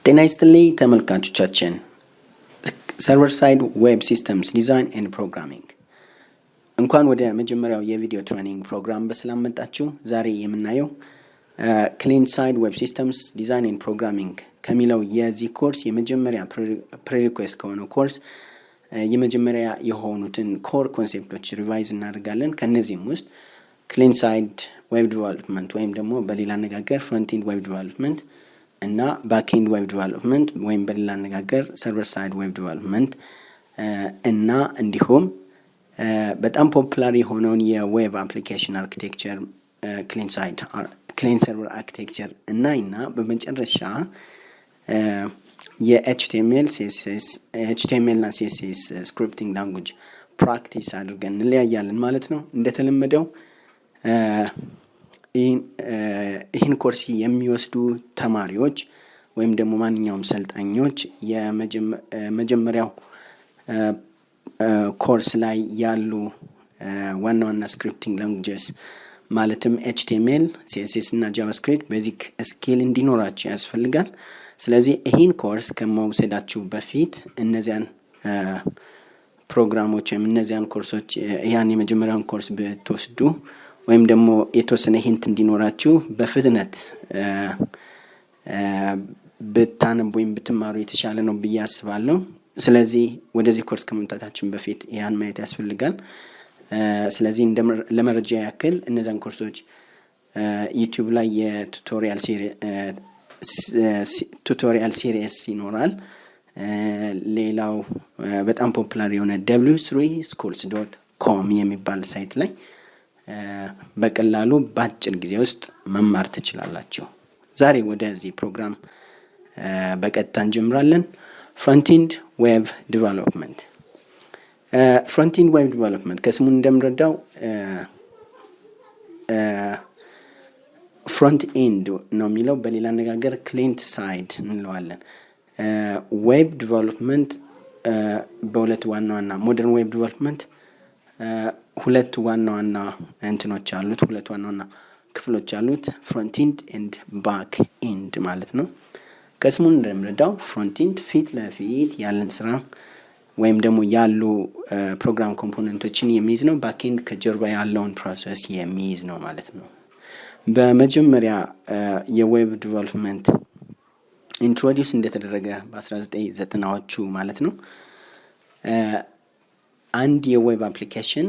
ጤና ይስጥልኝ ተመልካቾቻችን። ሰርቨር ሳይድ ዌብ ሲስተምስ ዲዛይን ኤንድ ፕሮግራሚንግ እንኳን ወደ መጀመሪያው የቪዲዮ ትሬኒንግ ፕሮግራም በሰላም መጣችሁ። ዛሬ የምናየው ክሊንት ሳይድ ዌብ ሲስተምስ ዲዛይን ኤንድ ፕሮግራሚንግ ከሚለው የዚህ ኮርስ የመጀመሪያ ፕሪሪኩዌስት ከሆነው ኮርስ የመጀመሪያ የሆኑትን ኮር ኮንሴፕቶች ሪቫይዝ እናደርጋለን። ከነዚህም ውስጥ ክሊንት ሳይድ ዌብ ዲቨሎፕመንት ወይም ደግሞ በሌላ አነጋገር ፍሮንት ኤንድ ዌብ ዲቨሎፕመንት እና ባክኤንድ ዌብ ዲቨሎፕመንት ወይም በሌላ አነጋገር ሰርቨር ሳይድ ዌብ ዲቨሎፕመንት እና እንዲሁም በጣም ፖፑላር የሆነውን የዌብ አፕሊኬሽን አርኪቴክቸር ክሊንት ሰርቨር አርኪቴክቸር እና በመጨረሻ የኤችቲኤምኤል እና ሲኤስኤስ ስክሪፕቲንግ ላንጉጅ ፕራክቲስ አድርገን እንለያያለን ማለት ነው። እንደተለመደው ይህን ኮርስ የሚወስዱ ተማሪዎች ወይም ደግሞ ማንኛውም ሰልጣኞች የመጀመሪያው ኮርስ ላይ ያሉ ዋና ዋና ስክሪፕቲንግ ላንጉጀስ ማለትም ኤችቲኤምኤል፣ ሲኤስኤስ እና ጃቫስክሪፕት ቤዚክ ስኪል እንዲኖራቸው ያስፈልጋል። ስለዚህ ይህን ኮርስ ከመውሰዳችሁ በፊት እነዚያን ፕሮግራሞች ወይም እነዚያን ኮርሶች ያን የመጀመሪያውን ኮርስ ብትወስዱ ወይም ደግሞ የተወሰነ ሂንት እንዲኖራችሁ በፍጥነት ብታነቡ ወይም ብትማሩ የተሻለ ነው ብዬ አስባለሁ። ስለዚህ ወደዚህ ኮርስ ከመምጣታችን በፊት ያን ማየት ያስፈልጋል። ስለዚህ ለመረጃ ያክል እነዛን ኮርሶች ዩቲዩብ ላይ የቱቶሪያል ሲሪስ ይኖራል። ሌላው በጣም ፖፑላር የሆነ w3schools.com የሚባል ሳይት ላይ በቀላሉ በአጭር ጊዜ ውስጥ መማር ትችላላችሁ። ዛሬ ወደዚህ ፕሮግራም በቀጥታ እንጀምራለን። ፍሮንት-ኤንድ ዌብ ዲቨሎፕመንት። ፍሮንት-ኤንድ ዌብ ዲቨሎፕመንት ከስሙ እንደምንረዳው ፍሮንት ኤንድ ነው የሚለው፣ በሌላ አነጋገር ክሊንት ሳይድ እንለዋለን። ዌብ ዲቨሎፕመንት በሁለት ዋና ዋና ሞደርን ዌብ ዲቨሎፕመንት ሁለት ዋና ዋና እንትኖች አሉት፣ ሁለት ዋና ዋና ክፍሎች አሉት፣ ፍሮንት ኤንድ ኤንድ ባክ ኤንድ ማለት ነው። ከስሙ እንደምንረዳው ፍሮንት ኤንድ ፊት ለፊት ያለን ስራ ወይም ደግሞ ያሉ ፕሮግራም ኮምፖነንቶችን የሚይዝ ነው። ባክ ኤንድ ከጀርባ ያለውን ፕሮሰስ የሚይዝ ነው ማለት ነው። በመጀመሪያ የዌብ ዲቨሎፕመንት ኢንትሮዲውስ እንደተደረገ በ1990ዎቹ ማለት ነው። አንድ የዌብ አፕሊኬሽን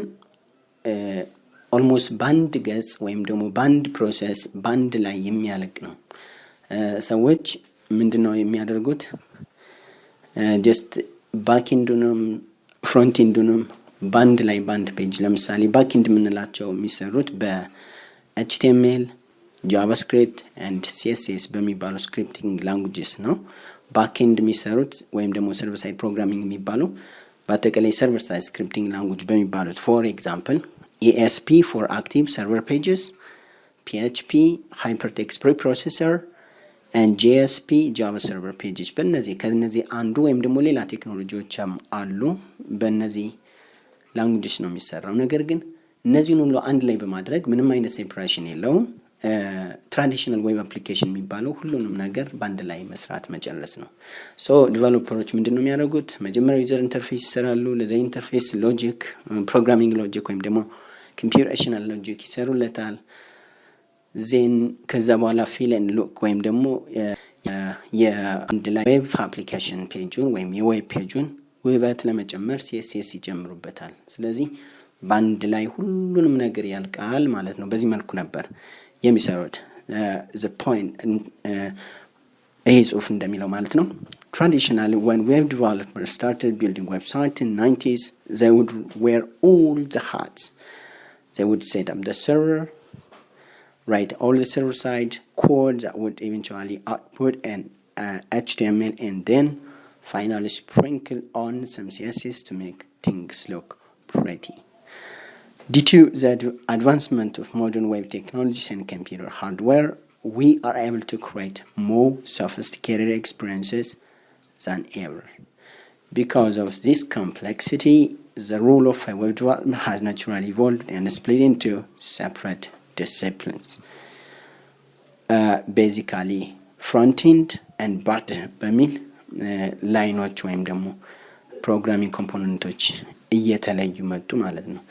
ኦልሞስት በአንድ ገጽ ወይም ደግሞ በአንድ ፕሮሰስ በአንድ ላይ የሚያልቅ ነው። ሰዎች ምንድን ነው የሚያደርጉት? ጀስት ባክኤንዱንም ፍሮንትኤንዱንም በአንድ ላይ በአንድ ፔጅ፣ ለምሳሌ ባክኤንድ የምንላቸው የሚሰሩት በኤችቲኤምኤል፣ ጃቫስክሪፕት ኤንድ ሲኤስኤስ በሚባሉ ስክሪፕቲንግ ላንጉጅስ ነው። ባክኤንድ የሚሰሩት ወይም ደግሞ ሰርቨር ሳይድ ፕሮግራሚንግ የሚባለው በአጠቃላይ ሰርቨር ሳይድ ስክሪፕቲንግ ላንጉጅ በሚባሉት ፎር ኤግዛምፕል ESP for active server pages, PHP hypertext preprocessor and JSP Java server pages። ከነዚህ አንዱ ወይም ደግሞ ሌላ ቴክኖሎጂዎችም አሉ። በእነዚህ ላንጉጅስ ነው የሚሰራው። ነገር ግን እነዚህን ሁሉ አንድ ላይ በማድረግ ምንም አይነት ሴፓሬሽን የለውም። ትራዲሽናል ዌብ አፕሊኬሽን የሚባለው ሁሉንም ነገር በአንድ ላይ መስራት መጨረስ ነው። ሶ ዲቨሎፐሮች ምንድን ነው የሚያደርጉት? መጀመሪያ ዩዘር ኢንተርፌስ ይሰራሉ። ለዛ ኢንተርፌስ ሎጂክ ፕሮግራሚንግ ሎጂክ ወይም ደግሞ ኮምፒውቴሽናል ሎጂክ ይሰሩለታል። ዜን ከዛ በኋላ ፊል ኤንድ ሉክ ወይም ደግሞ የአንድ ላይ ዌብ አፕሊኬሽን ፔጁን ወይም የዌብ ፔጁን ውበት ለመጨመር ሲኤስኤስ ይጨምሩበታል። ስለዚህ በአንድ ላይ ሁሉንም ነገር ያልቃል ማለት ነው። በዚህ መልኩ ነበር የሚሰሩት። the point ይሄ ጽሁፍ እንደሚለው ማለት ነው። Traditionally, when web developers started building websites in 90s, they would wear all the hats. They would set up the server, write all the server-side code that would eventually output an HTML, and then finally sprinkle on some CSS to make things look pretty. Due to the advancement of modern web technologies and computer hardware, we are able to create more sophisticated experiences than ever. Because of this complexity, the role of a web development has naturally evolved and split into separate disciplines. Basically, front-end and back በሚል ላይኖች ወይም ደግሞ ፕሮግራሚንግ ኮምፖነንቶች እየተለዩ መጡ ማለት ነው።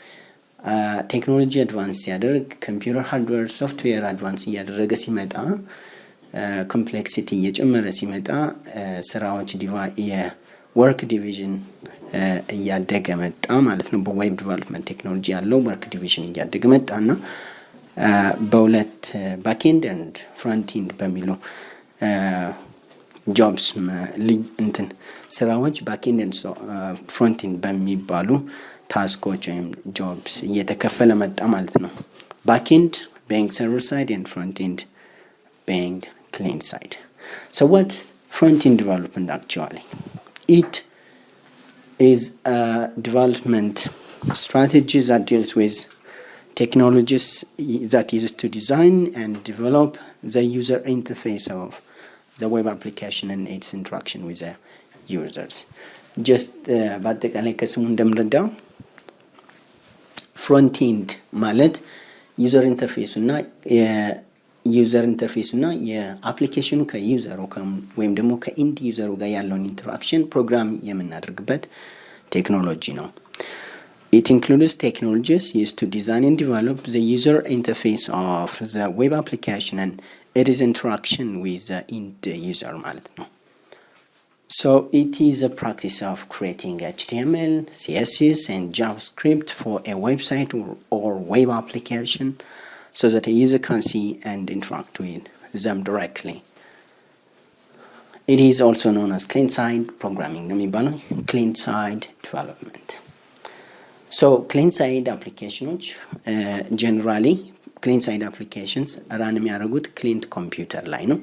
ቴክኖሎጂ አድቫንስ ሲያደርግ ኮምፒውተር ሃርድዌር ሶፍትዌር አድቫንስ እያደረገ ሲመጣ ኮምፕሌክሲቲ እየጨመረ ሲመጣ ስራዎች የወርክ ዲቪዥን እያደገ መጣ ማለት ነው። በዌብ ዲቨሎፕመንት ቴክኖሎጂ ያለው ወርክ ዲቪዥን እያደገ መጣና በሁለት ባክኤንድ ኤንድ ፍሮንትኤንድ በሚሉ ጆብስ እንትን ስራዎች ባክኤንድ ኤንድ ፍሮንትኤንድ በሚባሉ ታስኮች ወይም ጆብስ እየተከፈለ መጣ ማለት ነው። ባክኤንድ being server side and front-end being client side. So what's front-end development actually? It is a development strategy that deals with technologies that is to design and develop the user interface of the web application and its interaction with the users. Just በአጠቃላይ ከስሙ እንደምንረዳው ፍሮንትኤንድ ማለት ዩዘር ኢንተርፌሱ እና የአፕሊኬሽኑ ከዩዘሩ ወይም ደግሞ ከኢንድ ዩዘሩ ጋር ያለውን ኢንተራክሽን ፕሮግራም የምናደርግበት ቴክኖሎጂ ነው። It includes technologies used to design and develop the user interface of the web application and its interaction with the end user ማለት ነው። So it is a practice of creating HTML, CSS and JavaScript for a website or web application so that a user can see and interact with them directly. It is also known as client-side programming, client-side development. So client-side applications, generally client-side applications run የሚያደርጉት client computer ላይ ነው።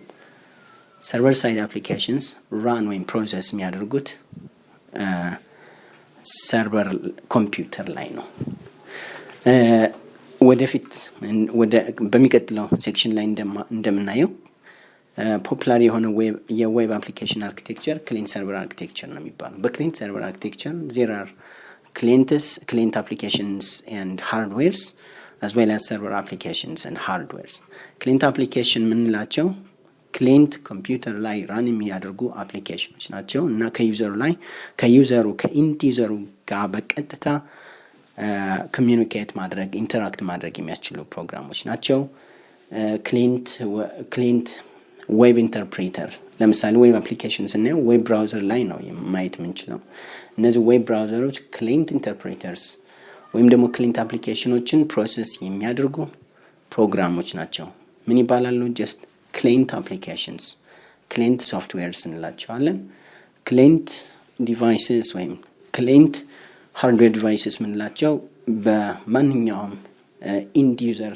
server side applications run ወይም ፕሮሰስ የሚያደርጉት server computer ላይ ነው። ወደፊት በሚቀጥለው ሴክሽን ላይ እንደምናየው ፖፑላር የሆነ የዌብ አፕሊኬሽን አርኪቴክቸር ክሊንት ሰርቨር አርኪቴክቸር ነው የሚባለው። በክሊንት ሰርቨር አርኪቴክቸር there are client applications and hardwares as well as server applications and hardwares. client application ምንላቸው ክሊንት ኮምፒውተር ላይ ራን የሚያደርጉ አፕሊኬሽኖች ናቸው እና ከዩዘሩ ከኢንድ ዩዘሩ ጋር በቀጥታ ኮሚዩኒኬት ማድረግ ኢንተራክት ማድረግ የሚያስችሉ ፕሮግራሞች ናቸው። ክሊንት ዌብ ኢንተርፕሬተር ለምሳሌ ዌብ አፕሊኬሽን ስናየው ዌብ ብራውዘር ላይ ነው ማየት የምንችለው። እነዚህ ዌብ ብራውዘሮች ክሊንት ኢንተርፕሬተርስ ወይም ደግሞ ክሊንት አፕሊኬሽኖችን ፕሮሰስ የሚያደርጉ ፕሮግራሞች ናቸው። ምን ይባላሉ? ጀስት ክሊንት አፕሊኬሽንስ ክሊንት ሶፍትዌርስ እንላቸዋለን። ክሊንት ዲቫይስስ ወይም ክሊንት ሃርድዌር ዲቫይስስ ምንላቸው በማንኛውም ኢንድ ዩዘር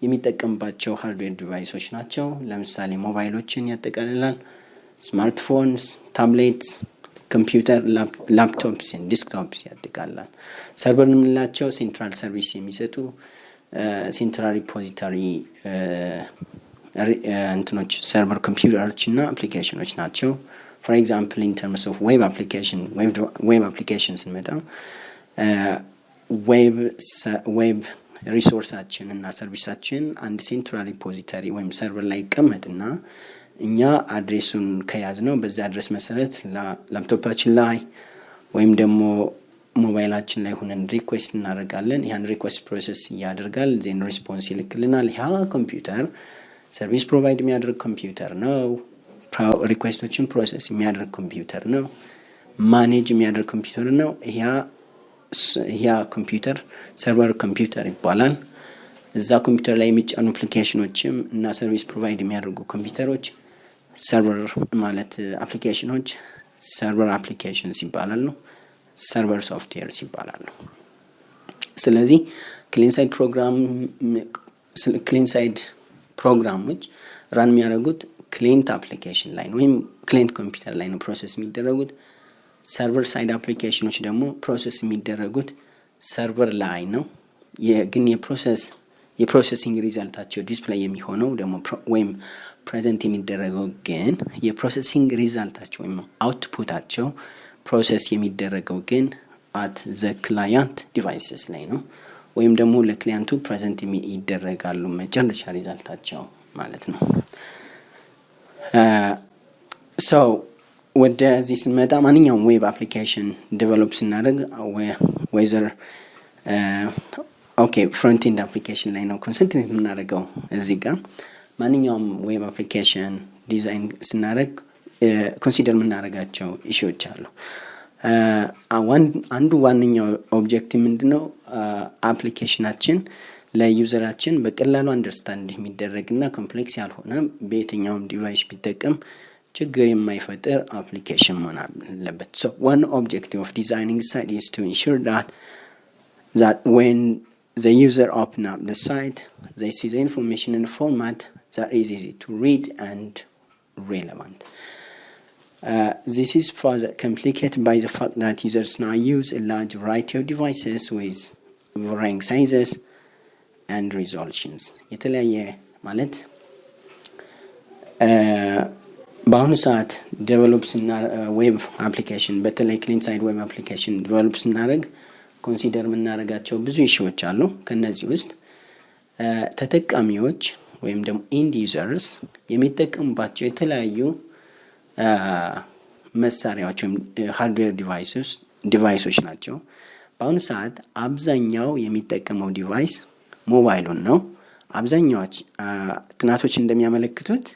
የሚጠቀምባቸው ሃርድዌር ዲቫይሶች ናቸው። ለምሳሌ ሞባይሎችን ያጠቃልላል፣ ስማርትፎንስ፣ ታብሌትስ፣ ኮምፒውተር፣ ላፕቶፕስ፣ ዲስክቶፕስ ያጠቃልላል። ሰርቨር የምንላቸው ሴንትራል ሰርቪስ የሚሰጡ ሴንትራል ሪፖዚተሪ እንትኖች ሰርቨር ኮምፒውተሮች እና አፕሊኬሽኖች ናቸው። ፎር ኤግዛምፕል ኢን ተርምስ ኦፍ ዌብ አፕሊኬሽን ስንመጣ ዌብ ሪሶርሳችን እና ሰርቪሳችን አንድ ሴንትራል ሪፖዚተሪ ወይም ሰርቨር ላይ ይቀመጥና እኛ አድሬሱን ከያዝነው በዛ አድሬስ መሰረት ላፕቶፓችን ላይ ወይም ደግሞ ሞባይላችን ላይ ሆነን ሪኩዌስት እናደርጋለን። ያን ሪኩዌስት ፕሮሰስ ያደርጋል፣ ዜን ሪስፖንስ ይልክልናል። ያ ኮምፒውተር ሰርቪስ ፕሮቫይድ የሚያደርግ ኮምፒውተር ነው። ሪኩዌስቶችን ፕሮሰስ የሚያደርግ ኮምፒውተር ነው። ማኔጅ የሚያደርግ ኮምፒውተር ነው። ያ ኮምፒውተር ሰርቨር ኮምፒውተር ይባላል። እዛ ኮምፒውተር ላይ የሚጫኑ አፕሊኬሽኖችም እና ሰርቪስ ፕሮቫይድ የሚያደርጉ ኮምፒውተሮች ሰርቨር ማለት አፕሊኬሽኖች ሰርቨር አፕሊኬሽንስ ይባላሉ። ሰርቨር ሶፍትዌርስ ይባላሉ። ስለዚህ ክሊንት ሳይድ ፕሮግራሞች ራን የሚያደርጉት ክሊንት አፕሊኬሽን ላይ ነው ወይም ክሊንት ኮምፒውተር ላይ ነው ፕሮሰስ የሚደረጉት። ሰርቨር ሳይድ አፕሊኬሽኖች ደግሞ ፕሮሰስ የሚደረጉት ሰርቨር ላይ ነው። ግን የፕሮሰሲንግ ሪዛልታቸው ዲስፕሌይ የሚሆነው ደግሞ ወይም ፕሬዘንት የሚደረገው ግን የፕሮሰሲንግ ሪዛልታቸው ወይም አውትፑታቸው ፕሮሰስ የሚደረገው ግን አት ዘ ክላያንት ዲቫይስስ ላይ ነው ወይም ደግሞ ለክላያንቱ ፕሬዘንት ይደረጋሉ መጨረሻ ሪዛልታቸው ማለት ነው። so ወደዚህ ስንመጣ ማንኛውም ዌብ አፕሊኬሽን ዴቨሎፕ ስናደርግ ወይዘር ኦኬ ፍሮንት ኤንድ አፕሊኬሽን ላይ ነው ኮንሰንትሬት የምናደርገው። እዚህ ጋር ማንኛውም ዌብ አፕሊኬሽን ዲዛይን ስናደርግ ኮንሲደር የምናደርጋቸው ኢሹዎች አሉ። አንዱ ዋነኛው ኦብጀክቲቭ ምንድነው? አፕሊኬሽናችን ለዩዘራችን በቀላሉ አንደርስታንድ የሚደረግና ኮምፕሌክስ ያልሆነ በየትኛውም ዲቫይስ ቢጠቀም ችግር የማይፈጥር አፕሊኬሽን መሆን አለበት። So one objective of designing site is to ensure that when the user open up the site, they see the information in a format that is easy to read and relevant. This is further complicated by the fact that users now use a large variety of devices with varying sizes and resolutions. የተለያየ ማለት በአሁኑ ሰዓት ዴቨሎፕ ዌብ አፕሊኬሽን በተለይ ክሊንት ሳይድ ዌብ አፕሊኬሽን ዴቨሎፕ ስናደርግ ኮንሲደር የምናደርጋቸው ብዙ ኢሹዎች አሉ። ከነዚህ ውስጥ ተጠቃሚዎች ወይም ደግሞ ኢንድ ዩዘርስ የሚጠቀሙባቸው የተለያዩ መሳሪያዎች ወይም ሃርድዌር ዲቫይሶች ናቸው። በአሁኑ ሰዓት አብዛኛው የሚጠቀመው ዲቫይስ ሞባይሉን ነው። አብዛኛዎች ጥናቶች እንደሚያመለክቱት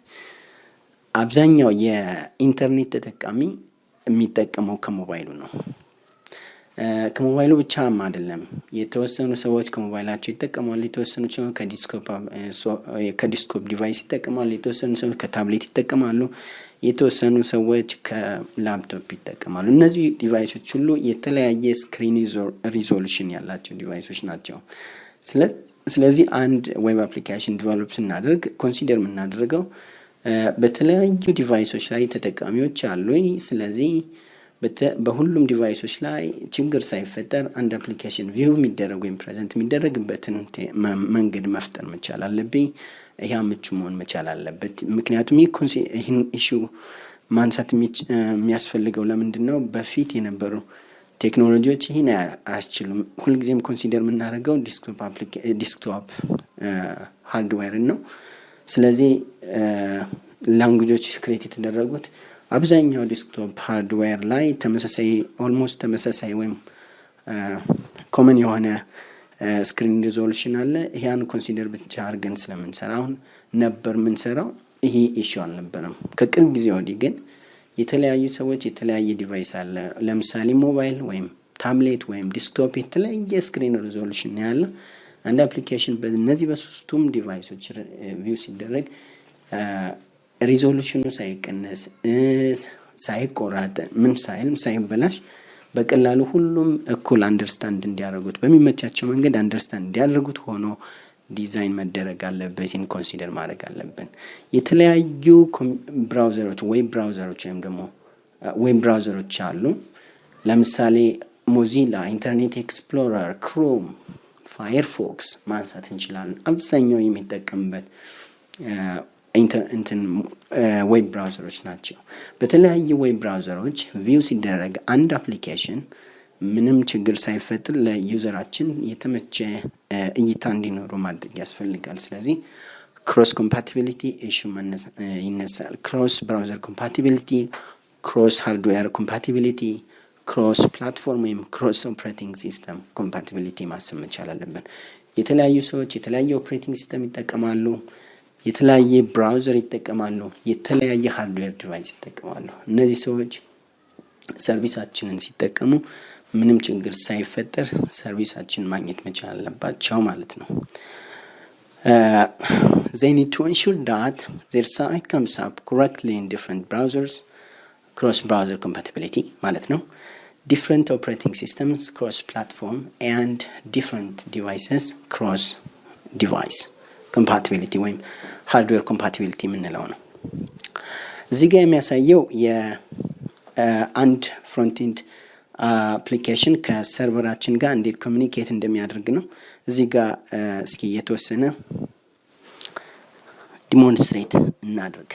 አብዛኛው የኢንተርኔት ተጠቃሚ የሚጠቀመው ከሞባይሉ ነው። ከሞባይሉ ብቻም አይደለም። የተወሰኑ ሰዎች ከሞባይላቸው ይጠቀማሉ፣ የተወሰኑ ሰዎች ከዲስክቶፕ ዲቫይስ ይጠቀማሉ፣ የተወሰኑ ሰዎች ከታብሌት ይጠቀማሉ፣ የተወሰኑ ሰዎች ከላፕቶፕ ይጠቀማሉ። እነዚህ ዲቫይሶች ሁሉ የተለያየ ስክሪን ሪዞሉሽን ያላቸው ዲቫይሶች ናቸው። ስለዚህ አንድ ዌብ አፕሊኬሽን ዲቨሎፕ ስናደርግ ኮንሲደር የምናደርገው በተለያዩ ዲቫይሶች ላይ ተጠቃሚዎች አሉ። ስለዚህ በሁሉም ዲቫይሶች ላይ ችግር ሳይፈጠር አንድ አፕሊኬሽን ቪው የሚደረግ ወይም ፕሬዘንት የሚደረግበትን መንገድ መፍጠር መቻል አለብኝ። ይሄ ምቹ መሆን መቻል አለበት። ምክንያቱም ይህን ኢሹ ማንሳት የሚያስፈልገው ለምንድን ነው? በፊት የነበሩ ቴክኖሎጂዎች ይህን አያስችሉም። ሁልጊዜም ኮንሲደር የምናደርገው ዲስክቶፕ ሃርድዌርን ነው። ስለዚህ ላንጉጆች ክሬት የተደረጉት አብዛኛው ዲስክቶፕ ሃርድዌር ላይ ተመሳሳይ ኦልሞስት ተመሳሳይ ወይም ኮመን የሆነ ስክሪን ሪዞሉሽን አለ። ያን ኮንሲደር ብቻ አድርገን ስለምንሰራ አሁን ነበር የምንሰራው፣ ይሄ ኢሹ አልነበረም። ከቅርብ ጊዜ ወዲህ ግን የተለያዩ ሰዎች የተለያየ ዲቫይስ አለ። ለምሳሌ ሞባይል ወይም ታብሌት ወይም ዲስክቶፕ የተለያየ ስክሪን ሪዞሉሽን ያለ አንድ አፕሊኬሽን በእነዚህ በሶስቱም ዲቫይሶች ቪው ሲደረግ ሪዞሉሽኑ ሳይቀነስ ሳይቆራጥ ምን ሳይበላሽ በቀላሉ ሁሉም እኩል አንደርስታንድ እንዲያደርጉት በሚመቻቸው መንገድ አንደርስታንድ እንዲያደርጉት ሆኖ ዲዛይን መደረግ አለበት። ይህን ኮንሲደር ማድረግ አለብን። የተለያዩ ብራውዘሮች ወይም ደግሞ ዌብ ብራውዘሮች አሉ። ለምሳሌ ሞዚላ፣ ኢንተርኔት ኤክስፕሎረር፣ ክሮም፣ ፋየርፎክስ ማንሳት እንችላለን። አብዛኛው የሚጠቀምበት ዌብ ብራውዘሮች ናቸው። በተለያዩ ዌብ ብራውዘሮች ቪው ሲደረግ አንድ አፕሊኬሽን ምንም ችግር ሳይፈጥር ለዩዘራችን የተመቸ እይታ እንዲኖሩ ማድረግ ያስፈልጋል። ስለዚህ ክሮስ ኮምፓቲቢሊቲ ኢሹ ይነሳል። ክሮስ ብራውዘር ኮምፓቲቢሊቲ፣ ክሮስ ሃርድዌር ኮምፓቲቢሊቲ፣ ክሮስ ፕላትፎርም ወይም ክሮስ ኦፕሬቲንግ ሲስተም ኮምፓቲቢሊቲ ማሰብ መቻል አለብን። የተለያዩ ሰዎች የተለያየ ኦፕሬቲንግ ሲስተም ይጠቀማሉ፣ የተለያየ ብራውዘር ይጠቀማሉ፣ የተለያየ ሃርድዌር ዲቫይስ ይጠቀማሉ። እነዚህ ሰዎች ሰርቪሳችንን ሲጠቀሙ ምንም ችግር ሳይፈጠር ሰርቪሳችን ማግኘት መቻል አለባቸው ማለት ነው። They need to ensure that their site comes up correctly in different browsers, cross browser compatibility ማለት ነው። different operating systems, cross platform, and different devices, cross device compatibility ወይም ሃርድዌር ኮምፓቲቢሊቲ የምንለው ነው። እዚህ ጋር የሚያሳየው የአንድ ፍሮንትኤንድ አፕሊኬሽን ከሰርቨራችን ጋር እንዴት ኮሚኒኬት እንደሚያደርግ ነው። እዚህ ጋር እስኪ የተወሰነ ዲሞንስትሬት እናድርግ።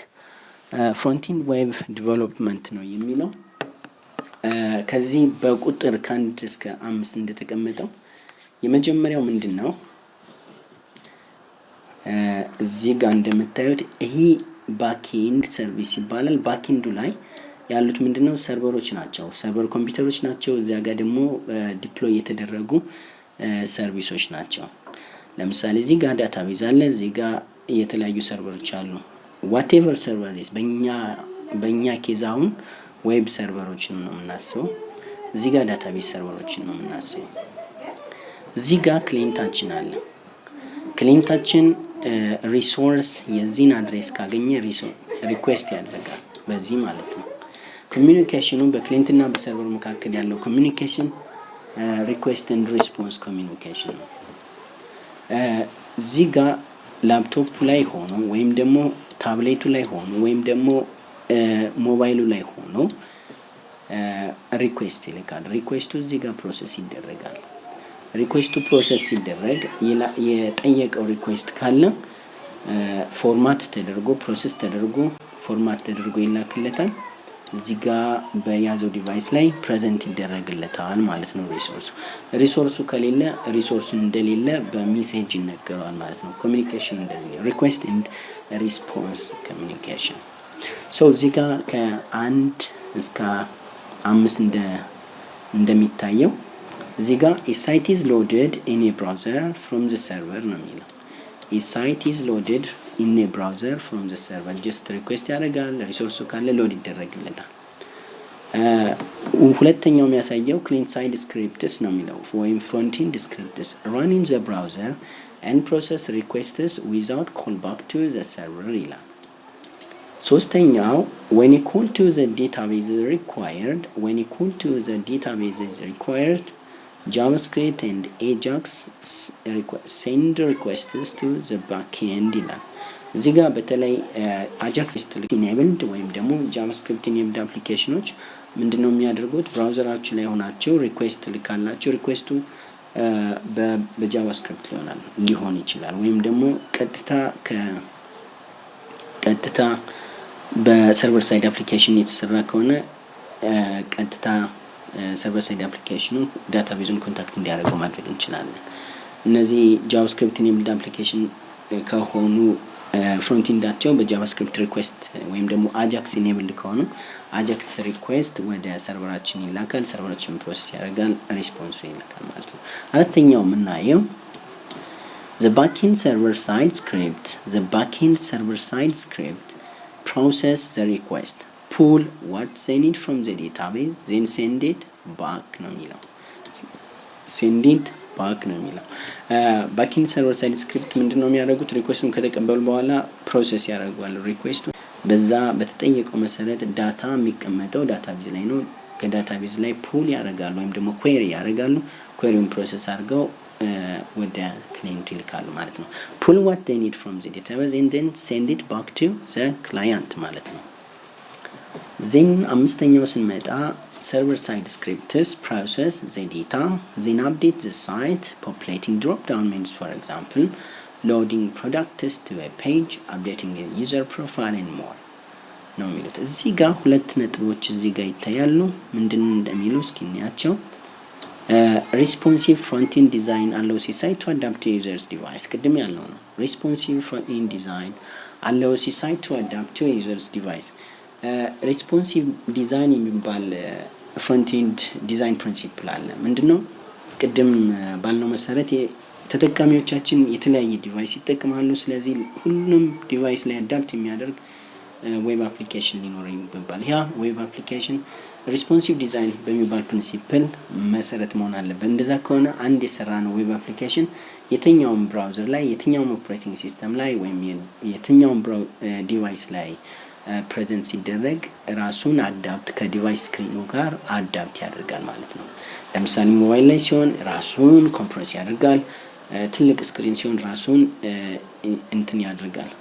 ፍሮንትኤንድ ዌብ ዲቨሎፕመንት ነው የሚለው። ከዚህ በቁጥር ከአንድ እስከ 5 እንደተቀመጠው የመጀመሪያው ምንድን ነው? እዚህ ጋር እንደምታዩት ይሄ ባክኤንድ ሰርቪስ ይባላል። ባክኤንዱ ላይ ያሉት ምንድነው ሰርቨሮች ናቸው፣ ሰርቨር ኮምፒውተሮች ናቸው። እዚያ ጋር ደግሞ ዲፕሎይ የተደረጉ ሰርቪሶች ናቸው። ለምሳሌ እዚህ ጋር ዳታቤዝ አለ፣ እዚህ ጋር የተለያዩ ሰርቨሮች አሉ። ዋቴቨር ሰርቨር ኢዝ በእኛ ኬዝ አሁን ዌብ ሰርቨሮችን ነው የምናስበው። እዚህ ጋር ዳታቤዝ ሰርቨሮችን ነው የምናስበው። እዚህ ጋር ክሊንታችን አለ። ክሊንታችን ሪሶርስ የዚህን አድሬስ ካገኘ ሪኩዌስት ያደርጋል በዚህ ማለት ነው። ኮሚኒኬሽኑ በክሊንትና በሰርቨር መካከል ያለው ኮሚኒኬሽን ሪኩዌስት ኤንድ ሪስፖንስ ኮሚኒኬሽን ነው። እዚህ ጋር ላፕቶፕ ላይ ሆኖ ወይም ደግሞ ታብሌቱ ላይ ሆኖ ወይም ደግሞ ሞባይሉ ላይ ሆኖ ሪኩዌስት ይልካል። ሪኩዌስቱ እዚህ ጋር ፕሮሰስ ይደረጋል። ሪኩዌስቱ ፕሮሰስ ሲደረግ የጠየቀው ሪኩዌስት ካለ ፎርማት ተደርጎ ፕሮሰስ ተደርጎ ፎርማት ተደርጎ ይላክለታል። እዚህ ጋር በያዘው ዲቫይስ ላይ ፕሬዘንት ይደረግለታል ማለት ነው። ሪሶርሱ ከሌለ ሪሶርሱን እንደሌለ በሜሴጅ ይነገረዋል ማለት ነው። ኮሚኒኬሽን እንደዚህ ሪኩዌስት ኤንድ ሪስፖንስ ኮሚኒኬሽን። ሶ እዚህ ጋር ከ1 እስከ 5 እንደሚታየው እዚህ ጋር a site is loaded in a browser from the server ነው የሚለው። a site is loaded in a browser from the server just request ያደርጋል። ሪሶርሱ ካለ ሎድ ይደረግለታል። ሁለተኛው የሚያሳየው client side scripts ነው የሚለው ወይም front-end scripts run in the browser and process requests without callback to the server ይላል። ሶስተኛው when a call to the database is required JavaScript and Ajax send requests to the backend ይላል። እዚህ ጋር በተለይ Ajax enabled ወይም ደግሞ JavaScript enabled አፕሊኬሽኖች ምንድነው የሚያደርጉት? ብራውዘራችሁ ላይ ሆናችሁ ሪኩዌስት ልካላችሁ። ሪኩዌስቱ በጃቫስክሪፕት ሊሆን ይችላል ወይም ደግሞ ቀጥታ በሰርቨር ሳይድ አፕሊኬሽን የተሰራ ከሆነ ቀጥታ ሰርቨር ሳይድ አፕሊኬሽኑ ዳታቤዙን ኮንታክት እንዲያደርገው ማድረግ እንችላለን። እነዚህ ጃቫስክሪፕት ኢኔብልድ አፕሊኬሽን ከሆኑ ፍሮንቲንዳቸው በጃቫስክሪፕት ሪኩዌስት ወይም ደግሞ አጃክስ ኢኔብልድ ከሆኑ አጃክስ ሪኩዌስት ወደ ሰርቨራችን ይላካል። ሰርቨራችን ፕሮሰስ ያደርጋል፣ ሪስፖንሱ ይላካል ማለት ነው። አራተኛው የምናየው the backend server side script process the request, pull what they need from the database, then send it back ነው የሚለው። ባክኤንድ ሰርቨር ሳይድ ስክሪፕት ምንድነው የሚያደርጉት? ሪኩዌስቱን ከተቀበሉ በኋላ ፕሮሰስ ያደርጋሉ። ሪኩዌስቱ በዛ በተጠየቀው መሰረት ዳታ የሚቀመጠው ዳታቤዝ ላይ ነው። ከዳታቤዝ ላይ ፑል ያደርጋሉ ወይም ደግሞ ኩዌሪ ያደርጋሉ። ኩዌሪውን ፕሮሰስ አድርገው ወደ ክላይንቱ ይልካሉ ማለት ነው። pull what they need from the database and then send it back to the client ማለት ነው። ዜን አምስተኛው ስንመጣ server side scripts process the data, then update the site, populating drop down menus, for example, loading products to a page, updating the user profile and more ነው የሚሉት። እዚህ ጋር ሁለት ነጥቦች እዚህ ጋር ይታያሉ። ምንድን እንደሚሉ እስኪ እንያቸው። responsive front-end design allows the site to adapt to user's device ቅድም ያለው ነው። responsive front-end design allows the site to adapt to user's device ሪስፖንሲቭ ዲዛይን የሚባል ፍሮንት-ኤንድ ዲዛይን ፕሪንሲፕል አለ። ምንድነው? ቅድም ባልነው መሰረት ተጠቃሚዎቻችን የተለያየ ዲቫይስ ይጠቀማሉ። ስለዚህ ሁሉም ዲቫይስ ላይ አዳፕት የሚያደርግ ዌብ አፕሊኬሽን ሊኖር ይገባል። ያ ዌብ አፕሊኬሽን ሪስፖንሲቭ ዲዛይን በሚባል ፕሪንሲፕል መሰረት መሆን አለበት። እንደዛ ከሆነ አንድ የሰራነው ዌብ አፕሊኬሽን የትኛውም ብራውዘር ላይ የትኛውም ኦፕሬቲንግ ሲስተም ላይ ወይም የትኛውም ዲቫይስ ላይ ፕሬዘንት ሲደረግ ራሱን አዳፕት ከዲቫይስ ስክሪኑ ጋር አዳፕት ያደርጋል ማለት ነው። ለምሳሌ ሞባይል ላይ ሲሆን ራሱን ኮምፕረስ ያደርጋል። ትልቅ ስክሪን ሲሆን ራሱን እንትን ያደርጋል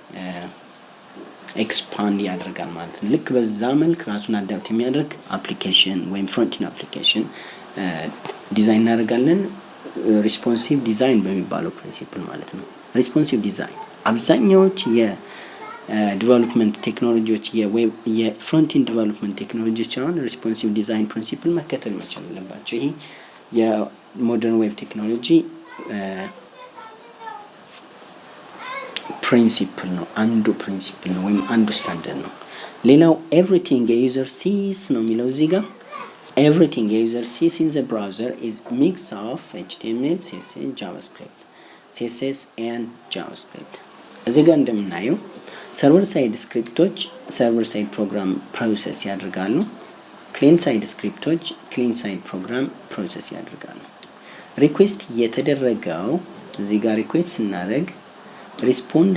ኤክስፓንድ ያደርጋል ማለት ነው። ልክ በዛ መልክ ራሱን አዳፕት የሚያደርግ አፕሊኬሽን ወይም ፍሮንቲን አፕሊኬሽን ዲዛይን እናደርጋለን። ሪስፖንሲቭ ዲዛይን በሚባለው ፕሪንሲፕል ማለት ነው። ሪስፖንሲቭ ዲዛይን አብዛኛዎች የዲቨሎፕመንት ቴክኖሎጂዎች የፍሮንቲን ዲቨሎፕመንት ቴክኖሎጂዎች አሁን ሪስፖንሲቭ ዲዛይን ፕሪንሲፕል መከተል መቻል አለባቸው። ይሄ የሞደርን ዌብ ቴክኖሎጂ ፕሪንሲፕል ነው፣ አንዱ ፕሪንሲፕል ነው ወይም አንዱ ስታንዳርድ ነው። ሌላው ኤቭሪቲንግ የዩዘር ሲስ ነው የሚለው እዚህ ጋር ኤቭሪቲንግ የዩዘር ሲስ ኢን ዘ ብራውዘር ኢዝ ሚክስ ኦፍ ኤችቲኤምኤል ሲኤስኤስ ኤንድ ጃቫስክሪፕት። እዚህ ጋር እንደምናየው ሰርቨር ሳይድ ስክሪፕቶች ሰርቨር ሳይድ ፕሮግራም ፕሮሰስ ያደርጋሉ። ክሊንት ሳይድ ስክሪፕቶች ክሊንት ሳይድ ፕሮግራም ፕሮሰስ ያደርጋሉ። ሪኩዌስት የተደረገው እዚህ ጋር ሪኩዌስት ስናደርግ ሪስፖንድ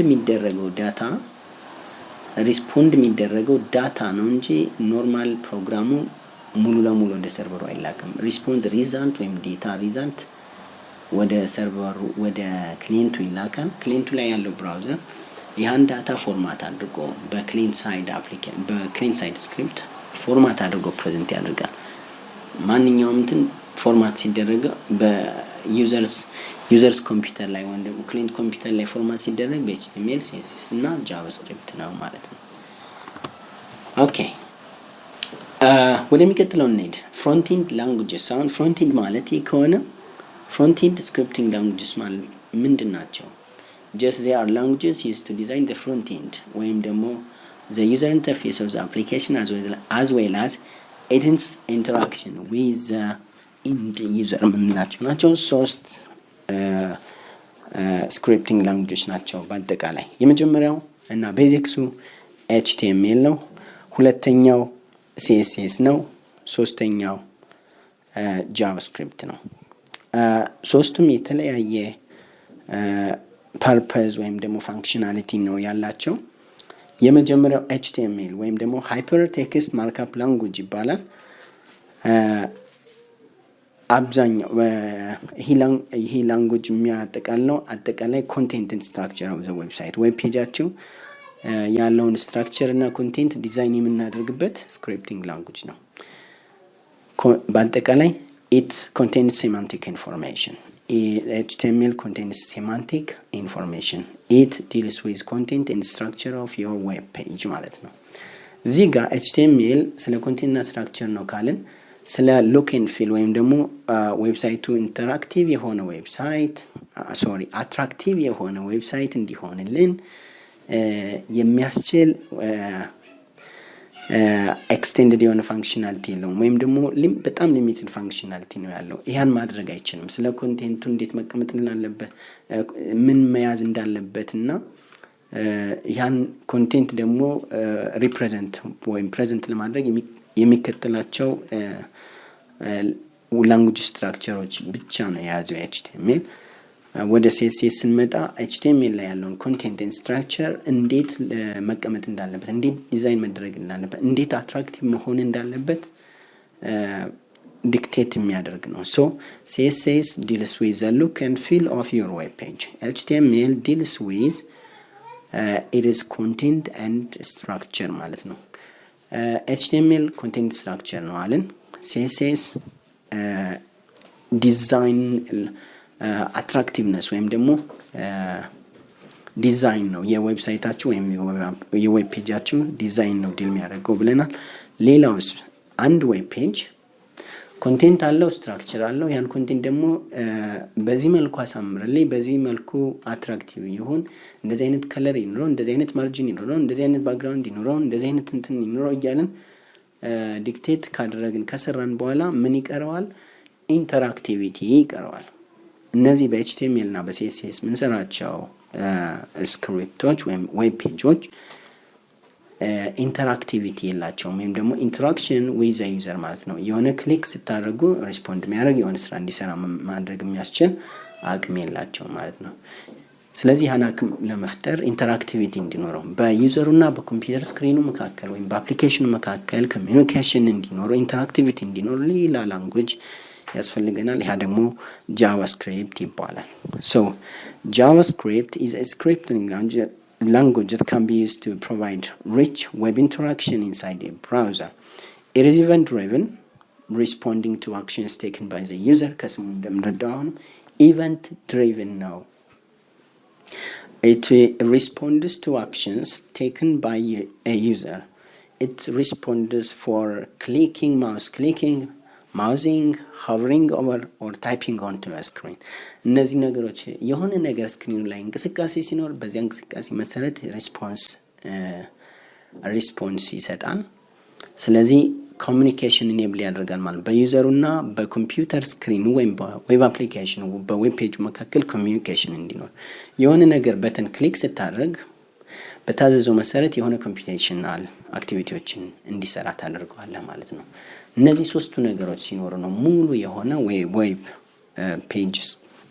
የሚደረገው ዳታ ነው እንጂ ኖርማል ፕሮግራሙ ሙሉ ለሙሉ ወደ ሰርቨሩ አይላክም። ሪስፖንስ ሪዛልት ወይም ዴታ ሪዛልት ወደ ሰርቨሩ ወደ ክሊንቱ ይላካል። ክሊንቱ ላይ ያለው ብራውዘር ያን ዳታ ፎርማት አድርጎ በክሊንት ሳይድ ስክሪፕት ፎርማት አድርጎ ፕሬዘንት ያደርጋል። ማንኛውም እንትን ፎርማት ሲደረግ በዩዘርስ ኮምፒውተር ላይ ወይም ደግሞ ክሊንት ኮምፒውተር ላይ ፎርማት ሲደረግ በኤችቲኤምኤል ሲኤስኤስ እና ጃቫስክሪፕት ነው ማለት ነው። ኦኬ ወደሚቀጥለው እንሂድ። ፍሮንቲንድ ላንጉጅስ። አሁን ፍሮንቲንድ ማለት ይህ ከሆነ ፍሮንቲንድ ስክሪፕቲንግ ላንጉጅስ ማለት ምንድን ናቸው? just they are languages used to design the front end ወይም ደግሞ the user interface of the application as well as its interaction with the end user የምንላቸው ናቸው። ሶስት ስክሪፕቲንግ ላንጉጆች ናቸው በአጠቃላይ። የመጀመሪያው እና ቤዚክሱ ኤችቲኤምኤል ነው። ሁለተኛው ሲኤስኤስ ነው። ሶስተኛው ጃቫስክሪፕት ነው። ሶስቱም የተለያየ ፐርፐዝ ወይም ደግሞ ፋንክሽናሊቲ ነው ያላቸው። የመጀመሪያው ኤችቲኤምኤል ወይም ደግሞ ሃይፐር ቴክስት ማርክአፕ ላንጉጅ ይባላል። አብዛኛው ይሄ ላንጉጅ የሚያጠቃልለው አጠቃላይ ኮንቴንት ስትራክቸር ኦፍ ዘ ዌብሳይት ዌብ ፔጃቸው ያለውን ስትራክቸር እና ኮንቴንት ዲዛይን የምናደርግበት ስክሪፕቲንግ ላንጉጅ ነው። በአጠቃላይ ኢት ኮንቴንስ ሴማንቲክ ኢንፎርሜሽን HTML contains semantic information. It deals with content and structure of your web page ማለት ነው። እዚህ ጋር HTML ስለ ኮንቴንት እና ስትራክቸር ነው ካልን ስለ ሉክ ኤንድ ፊል ወይም ደግሞ ዌብሳይቱ ኢንተራክቲቭ የሆነ ዌብሳይት አትራክቲቭ የሆነ ዌብሳይት እንዲሆንልን የሚያስችል ኤክስቴንድድ የሆነ ፋንክሽናሊቲ የለውም ወይም ደግሞ በጣም ሊሚትድ ፋንክሽናሊቲ ነው ያለው። ይሄን ማድረግ አይችልም። ስለ ኮንቴንቱ እንዴት መቀመጥ እንዳለበት ምን መያዝ እንዳለበት እና ያን ኮንቴንት ደግሞ ሪፕሬዘንት ወይም ፕሬዘንት ለማድረግ የሚከተላቸው ላንጉጅ ስትራክቸሮች ብቻ ነው የያዘው ኤችቲኤምኤል። ወደ ሲኤስኤስ ስንመጣ ኤችቲኤምኤል ላይ ያለውን ኮንቴንት ኤንድ ስትራክቸር እንዴት መቀመጥ እንዳለበት፣ እንዴት ዲዛይን መደረግ እንዳለበት፣ እንዴት አትራክቲቭ መሆን እንዳለበት ዲክቴት የሚያደርግ ነው። ሶ ሲኤስኤስ ዲልስ ዊዝ ዘ ሉክ ኤንድ ፊል ኦፍ ዩር ዌብ ፔጅ። ኤችቲኤምኤል ዲልስ ዊዝ ኢትስ ኮንቴንት ኤንድ ስትራክቸር ማለት ነው። ኤችቲኤምኤል ኮንቴንት ስትራክቸር ነው አለን። ሲኤስኤስ ዲዛይን አትራክቲቭነስ ወይም ደግሞ ዲዛይን ነው የዌብሳይታችሁ ወይም የዌብ ፔጃችሁ ዲዛይን ነው ዲል የሚያደርገው ብለናል። ሌላውስ አንድ ዌብ ፔጅ ኮንቴንት አለው፣ ስትራክቸር አለው። ያን ኮንቴንት ደግሞ በዚህ መልኩ አሳምርልኝ፣ በዚህ መልኩ አትራክቲቭ ይሁን፣ እንደዚህ አይነት ከለር ይኖረው፣ እንደዚህ አይነት ማርጂን ይኖረው፣ እንደዚህ አይነት ባክግራውንድ ይኖረው፣ እንደዚህ አይነት እንትን ይኖረው እያለን ዲክቴት ካደረግን ከሰራን በኋላ ምን ይቀረዋል? ኢንተራክቲቪቲ ይቀረዋል። እነዚህ በኤችቲኤምኤል እና በሲኤስኤስ ምንሰራቸው ስክሪፕቶች ወይም ዌብ ፔጆች ኢንተራክቲቪቲ የላቸውም ወይም ደግሞ ኢንተራክሽን ዊዝ ዩዘር ማለት ነው። የሆነ ክሊክ ስታደርጉ ሪስፖንድ የሚያደርግ የሆነ ስራ እንዲሰራ ማድረግ የሚያስችል አቅም የላቸው ማለት ነው። ስለዚህ ያን አቅም ለመፍጠር ኢንተራክቲቪቲ እንዲኖረው በዩዘሩና በኮምፒውተር ስክሪኑ መካከል ወይም በአፕሊኬሽኑ መካከል ኮሚኒኬሽን እንዲኖረው ኢንተራክቲቪቲ እንዲኖር ሌላ ላንጉጅ ያስፈልገናል። ያ ደግሞ ጃቫስክሪፕት ይባላል። ሶ ጃቫስክሪፕት ኢዝ አ ስክሪፕቲንግ language that can be used to provide rich web interaction inside a browser. It is event-driven, responding to actions taken by the user. ከስሙ እንደምንረዳው አሁን event-driven ነው። It responds to actions taken by a user. It responds for clicking, mouse clicking, ማውዚንግ ሆቨሪንግ ኦቨር ኦር ታይፒንግ ኦን ቱ ስክሪን። እነዚህ ነገሮች የሆነ ነገር ስክሪኑ ላይ እንቅስቃሴ ሲኖር በዚያ እንቅስቃሴ መሰረት ሪስፖንስ ይሰጣል። ስለዚህ ኮሚኒኬሽን ኢኔብል ያደርጋል ማለት በዩዘሩና በኮምፒውተር ስክሪኑ ወይም በዌብ አፕሊኬሽኑ በዌብ ፔጁ መካከል ኮሚኒኬሽን እንዲኖር የሆነ ነገር በተን ክሊክ ስታደርግ በታዘዘው መሰረት የሆነ ኮምፒውቴሽናል አክቲቪቲዎችን እንዲሰራ ታደርገዋለህ ማለት ነው። እነዚህ ሶስቱ ነገሮች ሲኖሩ ነው ሙሉ የሆነ ዌብ ፔጅ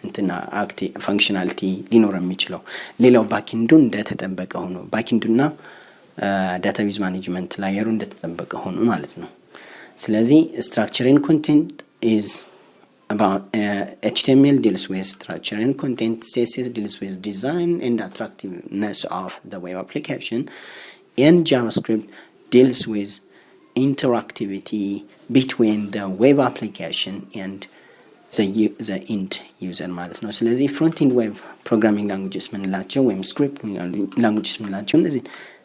እንትና ፈንክሽናሊቲ ሊኖር የሚችለው። ሌላው ባኪንዱ እንደተጠበቀ ሆኖ ባኪንዱና ዳታቤዝ ማኔጅመንት ላየሩ እንደተጠበቀ ሆኖ ማለት ነው። ስለዚህ structure and content is about HTML deals with structure and content, CSS deals with design and attractiveness of the web application, and JavaScript deals with interactivity between the web application and the end user ማለት ነው። ስለዚህ front end web programming languages ምንላቸው ወይም scripting languages ምንላቸው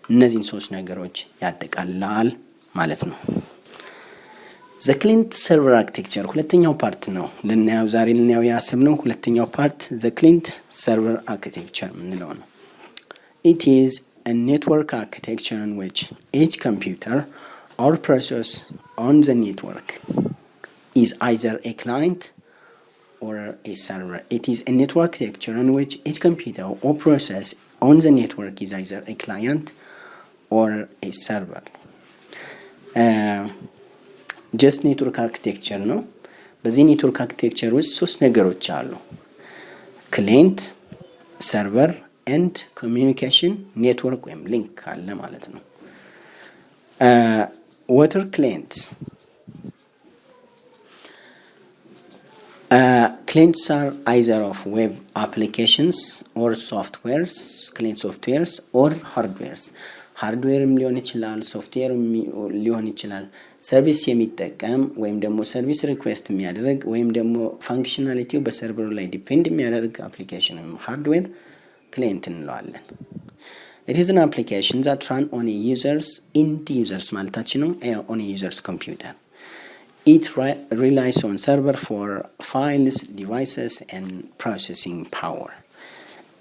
እነዚህን ሶስት ነገሮች ያጠቃልላል ማለት ነው። ዘ ክሊንት ሰርቨር አርኪቴክቸር ሁለተኛው ፓርት ነው ዛሬ ልናየው ያሰብነው ሁለተኛው ፓርት ዘ ክሊንት ሰርቨር አርኪቴክቸር ምንለው ነው። It is a network architecture in which each computer or process on the network is either a client or a server. It is a network architecture in which each computer or process on the network is either a client or a server. ጀስት ኔትወርክ አርኪቴክቸር ነው። በዚህ ኔትወርክ አርኪቴክቸር ውስጥ ሶስት ነገሮች አሉ። ክሊንት፣ ሰርቨር ኤንድ ኮሚኒኬሽን ኔትወርክ ወይም ሊንክ አለ ማለት ነው። ዋተር ክሊንትስ clients are either of web applications or softwares, client softwares or hardwares. ሃርድዌርም ሊሆን ይችላል፣ ሶፍትዌርም ሊሆን ይችላል። ሰርቪስ የሚጠቀም ወይም ደግሞ ሰርቪስ ሪኩዌስት የሚያደርግ ወይም ደግሞ ፋንክሽናሊቲው በሰርቨሩ ላይ ዲፔንድ የሚያደርግ አፕሊኬሽን ሃርድዌር ክሊየንት እንለዋለን። It is an application that run on a end users ማለታችን ነው on a user's computer. It relies on server for files, devices and processing power.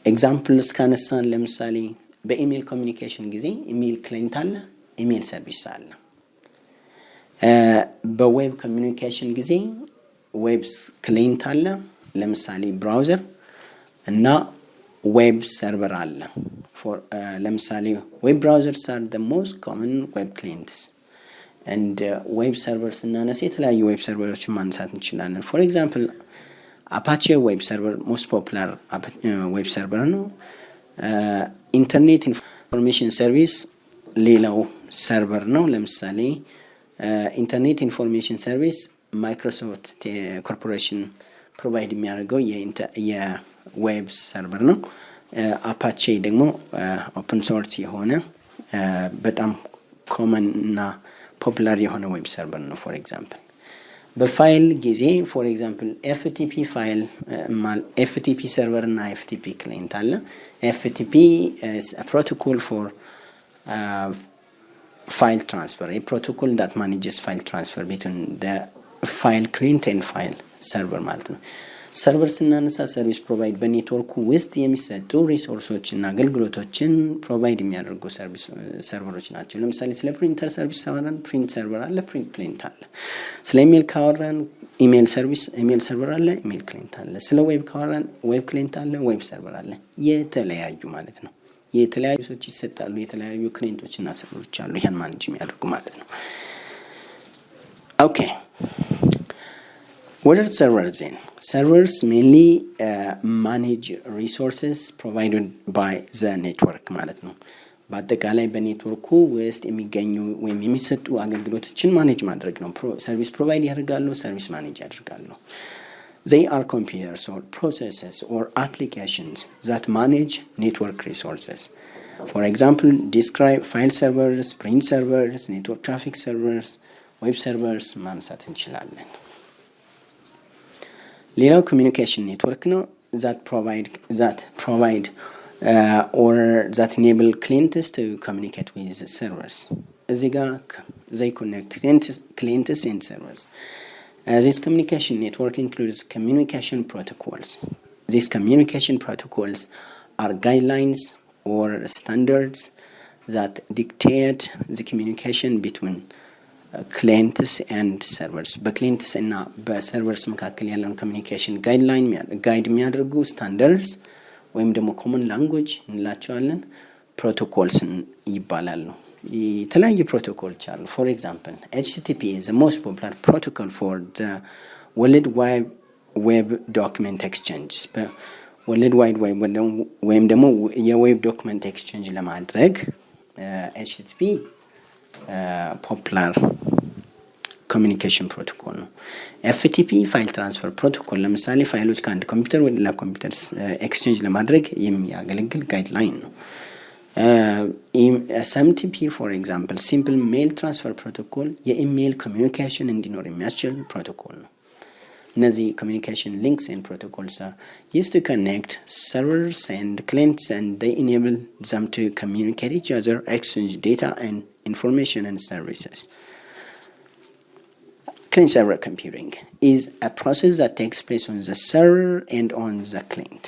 ኤግዛምፕልስ ካነሳን ለምሳሌ በኢሜል ኮሚኒኬሽን ጊዜ ኢሜል ክላይንት አለ፣ ኢሜል ሰርቪስ አለ። በዌብ ኮሚኒኬሽን ጊዜ ዌብ ክላይንት አለ፣ ለምሳሌ ብራውዘር እና ዌብ ሰርቨር አለ። ለምሳሌ ዌብ ብራውዘርስ are the most common web clients and ዌብ ሰርቨር ስናነሳ የተለያዩ ዌብ ሰርቨሮችን ማንሳት እንችላለን። ፎር ኤግዛምፕል አፓቼ ዌብ ሰርቨር ሞስት ፖፑላር ዌብ ሰርቨር ነው። ኢንተርኔት ኢንፎርሜሽን ሰርቪስ ሌላው ሰርቨር ነው። ለምሳሌ ኢንተርኔት ኢንፎርሜሽን ሰርቪስ ማይክሮሶፍት ኮርፖሬሽን ፕሮቫይድ የሚያደርገው የዌብ ሰርቨር ነው። አፓቼ ደግሞ ኦፕን ሶርስ የሆነ በጣም ኮመን እና ፖፑላር የሆነ ዌብ ሰርቨር ነው። ፎር ኤግዛምፕል በፋይል ጊዜ ፎር ኤግዛምፕል ኤፍቲፒ ፋይል ኤፍቲፒ ሰርቨር እና ኤፍቲፒ ክላይንት አለ። ኤፍቲፒ ፕሮቶኮል ፎር ፋይል ትራንስፈር a protocol that manages file transfer between the file client and file server ማለት ነው። ሰርቨር ስናነሳ ሰርቪስ ፕሮቫይድ በኔትወርኩ ውስጥ የሚሰጡ ሪሶርሶች እና አገልግሎቶችን ፕሮቫይድ የሚያደርጉ ሰርቨሮች ናቸው። ለምሳሌ ስለ ፕሪንተር ሰርቪስ ካወራን ፕሪንት ሰርቨር አለ፣ ፕሪንት ክላይንት አለ። ስለ ኢሜል ካወራን ኢሜል ሰርቪስ ኢሜል ሰርቨር አለ፣ ኢሜል ክላይንት አለ። ስለ ዌብ ካወራን ዌብ ክላይንት አለ፣ ዌብ ሰርቨር አለ። የተለያዩ ማለት ነው። የተለያዩ ሰዎች ይሰጣሉ፣ የተለያዩ ክላይንቶች እና ሰርቨሮች አሉ ይሄን ማኔጅ የሚያደርጉ ማለት ነው። ኦኬ What are servers then? Servers mainly manage resources provided by the network ማለት ነው። በአጠቃላይ በኔትወርኩ ውስጥ የሚገኙ ወይም የሚሰጡ አገልግሎቶችን ማኔጅ ማድረግ ነው። ሰርቪስ ፕሮቫይድ ያደርጋሉ፣ ሰርቪስ ማኔጅ ያደርጋሉ። They are computers or processes or applications that manage network resources. For example, describe file servers, print servers, network traffic servers, web servers ማንሳት እንችላለን። ሌላው ኮሚኒኬሽን ኔትወርክ ነው። that provide or that enable clients to communicate with servers። እዚህ ጋር they connect clients and servers This communication network includes communication protocols. These communication protocols are guidelines or standards that dictate the communication between clients and servers. በክሊንትስ እና በሰርቨርስ መካከል ያለውን ኮሚኒኬሽን ጋይድ የሚያደርጉ ስታንዳርድስ ወይም ደግሞ ኮመን ላንጉዌጅ እንላቸዋለን ፕሮቶኮልስ ይባላሉ። የተለያዩ ፕሮቶኮሎች አሉ። ፎር ኤግዛምፕል HTTP is the most popular protocol for the World Wide Web document exchanges. በወርልድ ዋይድ ዌብ ወይም ደግሞ የዌብ ዶክመንት ኤክስቼንጅ ለማድረግ HTTP ፖፑላር ኮሚኒኬሽን ፕሮቶኮል ነው። FTP ፋይል ትራንስፈር ፕሮቶኮል ለምሳሌ ፋይሎች ከአንድ ኮምፒውተር ወደ ሌላ ኮምፒውተር ኤክስቼንጅ ለማድረግ የሚያገለግል ጋይድላይን ነው። SMTP ፎር ኤግዛምፕል ሲምፕል ሜል ትራንስፈር ፕሮቶኮል የኢሜይል ኮሚኒኬሽን እንዲኖር የሚያስችል ፕሮቶኮል ነው። እነዚህ communication links and protocols are used to connect servers and clients, and they enable them to communicate each other, exchange data and information and services. Client-server computing is a process that takes place on the server and on the client.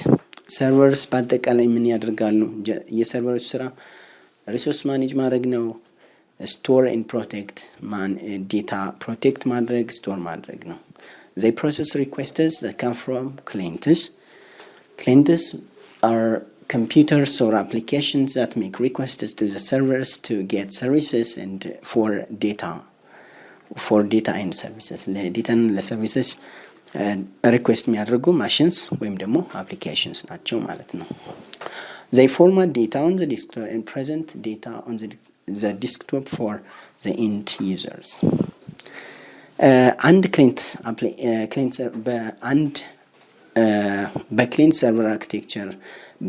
Servers በአጠቃላይ ምን ያደርጋሉ? የሰርቨሮች ስራ ሪሶርስ ማኔጅ ማድረግ ነው። ስቶር ኤንድ ፕሮቴክት ዴታ ፕሮቴክት ማድረግ ስቶር ማድረግ ነው። They process requests that come from clients. Clients are computers or applications that make requests to the servers to get services and for data and services. ለዴታ እና ለሰርቪስስ ሪኩዌስት የሚያደርጉ ማሽንስ ወይም ደግሞ አፕሊኬሽንስ ናቸው ማለት ነው። They format data on the desktop and present data on the desktop for the end users. አንድ በክሊንት ሰርቨር አርኪቴክቸር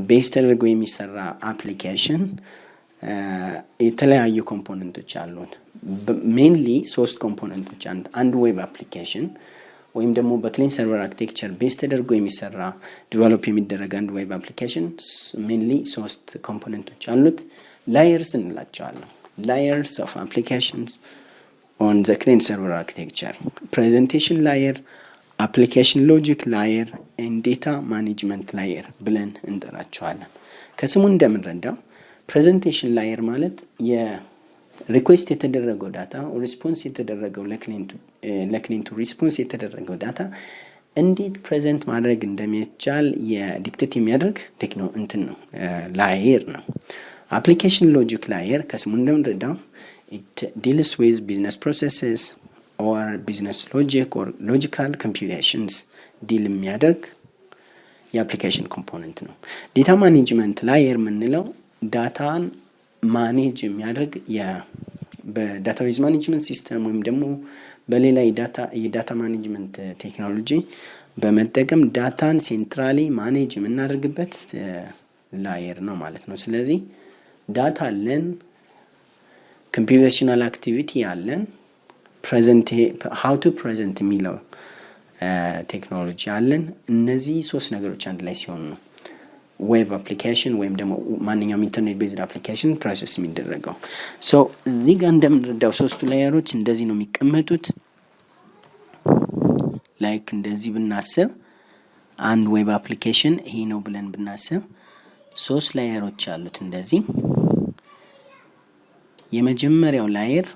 ቤዝ ተደርጎ የሚሰራ አፕሊኬሽን የተለያዩ ኮምፖነንቶች አሉት። ሜንሊ 3 ኮምፖነንቶች አንድ ዌብ አፕሊኬሽን ወይም ደግሞ በክሊንት ሰርቨር አርኪቴክቸር ቤዝ ተደርጎ የሚሰራ ዲቨሎፕ የሚደረግ አንድ ዌብ አፕሊኬሽን ሜንሊ 3 ኮምፖነንቶች አሉት። ላየርስ እንላቸዋለን። ላየርስ ኦፍ አፕሊኬሽንስ on the client server architecture: presentation layer, application logic layer, and data management layer ብለን እንጠራቸዋለን። ከስሙ እንደምንረዳው ፕሬዘንቴሽን ላየር ማለት የሪኩዌስት የተደረገው ዳታ ሪስፖንስ የተደረገው ለክሊንቱ ሪስፖንስ የተደረገው ዳታ እንዴት ፕሬዘንት ማድረግ እንደሚቻል የዲክቴት የሚያደርግ ላየር ነው። አፕሊኬሽን ሎጂክ ላየር ከስሙ እንደምንረዳው it deals with business processes or business logic or logical computations ዲል የሚያደርግ የአፕሊኬሽን ኮምፖነንት ነው። ዴታ ማኔጅመንት ላየር የምንለው ዳታን ማኔጅ የሚያደርግ በዳታቤዝ ማኔጅመንት ሲስተም ወይም ደግሞ በሌላ የዳታ ማኔጅመንት ቴክኖሎጂ በመጠቀም ዳታን ሴንትራሊ ማኔጅ የምናደርግበት ላየር ነው ማለት ነው። ስለዚህ ዳታ አለን፣ ኮምፒውቴሽናል አክቲቪቲ አለን፣ ሃው ቱ ፕሬዘንት የሚለው ቴክኖሎጂ አለን። እነዚህ 3 ነገሮች አንድ ላይ ሲሆኑ ነው ዌብ አፕሊኬሽን ወይም ደግሞ ማንኛውም ኢንተርኔት ቤዝድ አፕሊኬሽን ፕሮሰስ የሚደረገው። ሶ እዚህ ጋር እንደምንረዳው 3ቱ ላየሮች እንደዚህ ነው የሚቀመጡት። ላይክ እንደዚህ ብናስብ አንድ ዌብ አፕሊኬሽን ይሄ ነው ብለን ብናስብ 3 ላየሮች አሉት እንደዚህ። የመጀመሪያው ላየር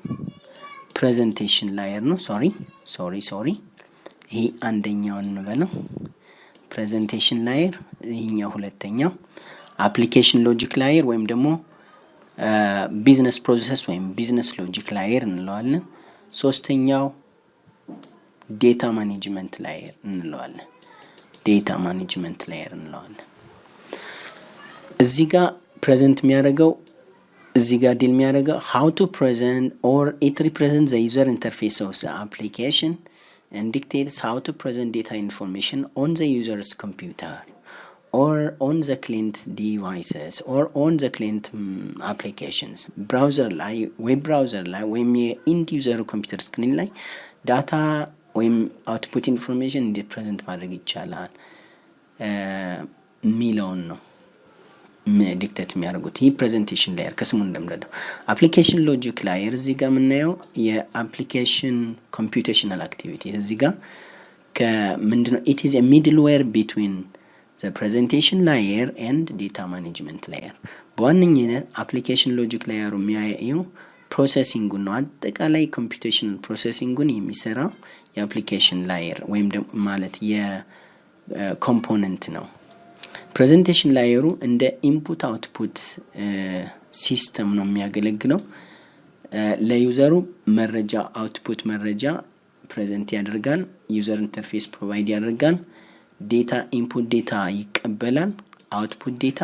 ፕሬዘንቴሽን ላየር ነው። ሶሪ ይሄ አንደኛው እንበለው ፕሬዘንቴሽን ላየር፣ ይሄኛው ሁለተኛው አፕሊኬሽን ሎጂክ ላየር ወይም ደግሞ ቢዝነስ ፕሮሰስ ወይም ቢዝነስ ሎጂክ ላየር እንለዋለን። ሶስተኛው ዴታ ማኔጅመንት ላየር እንለዋለን። እዚህ ጋር ፕሬዘንት የሚያደርገው እዚህ ጋር ዲል የሚያደርገው how to present or it represents the user interface of the application and dictates how to present data information on the user's computer or on the client devices or on the client applications. browser ላይ ዌብ ብራውዘር ላይ ወይም የኢንድ ዩዘር ኮምፒውተር ስክሪን ላይ ዳታ ወይም አውትፑት ኢንፎርሜሽን እንዴት ፕሬዘንት ማድረግ ይቻላል የሚለውን ነው። ዲክቴት የሚያደርጉት። ይህ ፕሬዘንቴሽን ላየር ከስሙ እንደምረዳው አፕሊኬሽን ሎጂክ ላየር እዚህ ጋር የምናየው የአፕሊኬሽን ኮምፒውቴሽናል አክቲቪቲ እዚህ ጋር ከምንድነው it is a middleware between the presentation layer and data management layer በዋነኝነት አፕሊኬሽን ሎጂክ ላየሩ የሚያየው ፕሮሰሲንጉን ነው። አጠቃላይ ኮምፒውቴሽናል ፕሮሰሲንጉን የሚሰራው የአፕሊኬሽን ላየር ወይም ደግሞ ማለት የኮምፖነንት ነው። ፕሬዘንቴሽን ላየሩ እንደ ኢንፑት አውትፑት ሲስተም ነው የሚያገለግለው። ለዩዘሩ መረጃ አውትፑት መረጃ ፕሬዘንት ያደርጋል። ዩዘር ኢንተርፌስ ፕሮቫይድ ያደርጋል። ዴታ ኢንፑት ዴታ ይቀበላል። አውትፑት ዴታ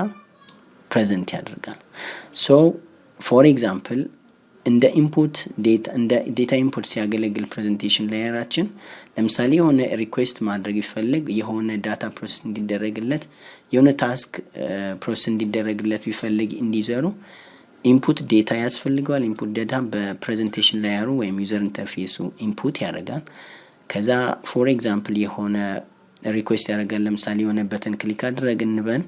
ፕሬዘንት ያደርጋል። ሶ ፎር ኤግዛምፕል እንደ ኢንፑት ዴታ ኢንፑት ሲያገለግል ፕሬዘንቴሽን ላየራችን ለምሳሌ የሆነ ሪኩዌስት ማድረግ ይፈልግ የሆነ ዳታ ፕሮሰስ እንዲደረግለት የሆነ ታስክ ፕሮሰስ እንዲደረግለት ቢፈልግ እንዲዘሩ ኢንፑት ዴታ ያስፈልገዋል። ኢንፑት ዴታ በፕሬዘንቴሽን ላየሩ ወይም ዩዘር ኢንተርፌሱ ኢንፑት ያደርጋል። ከዛ ፎር ኤግዛምፕል የሆነ ሪኩዌስት ያደርጋል። ለምሳሌ የሆነ በተን ክሊክ አደረግን እንበል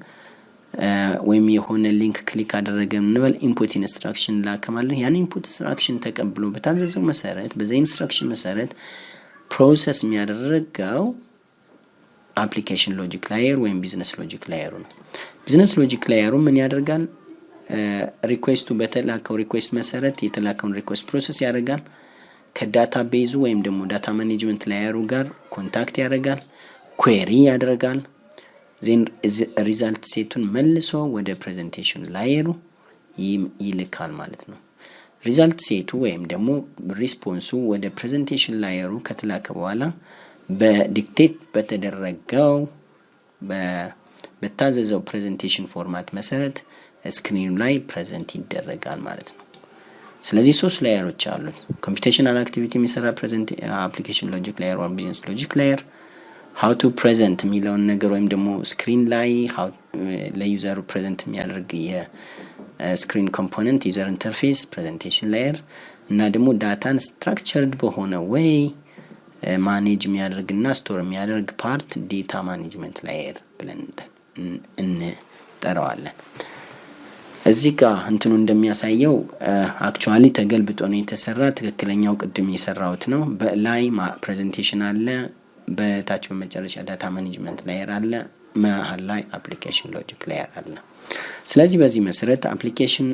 ወይም የሆነ ሊንክ ክሊክ አደረገን እንበል ኢንፑት ኢንስትራክሽን ላከማለን። ያን ኢንፑት ኢንስትራክሽን ተቀብሎ በታዘዘው መሰረት በዛ ኢንስትራክሽን መሰረት ፕሮሰስ የሚያደርገው አፕሊኬሽን ሎጂክ ላየር ወይም ቢዝነስ ሎጂክ ላየሩ ነው። ቢዝነስ ሎጂክ ላየሩ ምን ያደርጋል? ሪኩዌስቱ በተላከው ሪኩዌስት መሰረት የተላከውን ሪኩዌስት ፕሮሰስ ያደርጋል። ከዳታ ቤዙ ወይም ደግሞ ዳታ ማኔጅመንት ላየሩ ጋር ኮንታክት ያደርጋል። ኩዌሪ ያደርጋል። ዜን ሪዛልት ሴቱን መልሶ ወደ ፕሬዘንቴሽን ላየሩ ይልካል ማለት ነው። ሪዛልት ሴቱ ወይም ደግሞ ሪስፖንሱ ወደ ፕሬዘንቴሽን ላየሩ ከተላከ በኋላ በዲክቴት በተደረገው በታዘዘው ፕሬዘንቴሽን ፎርማት መሰረት ስክሪኑ ላይ ፕሬዘንት ይደረጋል ማለት ነው። ስለዚህ ሶስት ላየሮች አሉት። ኮምፒውቴሽናል አክቲቪቲ የሚሰራ አፕሊኬሽን ሎጂክ ላየር ወይም ቢዝነስ ሎጂክ ላየር፣ how to present የሚለውን ነገር ወይም ደግሞ ስክሪን ላይ ለዩዘሩ ፕሬዘንት የሚያደርግ የስክሪን ኮምፖነንት ዩዘር ኢንተርፌስ ፕሬዘንቴሽን ላየር እና ደግሞ ዳታን ስትራክቸርድ በሆነ ወይ ማኔጅ የሚያደርግና ስቶር የሚያደርግ ፓርት ዴታ ማኔጅመንት ላየር ብለን እንጠራዋለን። እዚህ ጋር እንትኑ እንደሚያሳየው አክቹአሊ ተገልብጦ ነው የተሰራ። ትክክለኛው ቅድም የሰራውት ነው። በላይ ፕሬዘንቴሽን አለ፣ በታች በመጨረሻ ዳታ ማኔጅመንት ላየር አለ፣ መሀል ላይ አፕሊኬሽን ሎጂክ ላየር አለ። ስለዚህ በዚህ መሰረት አፕሊኬሽን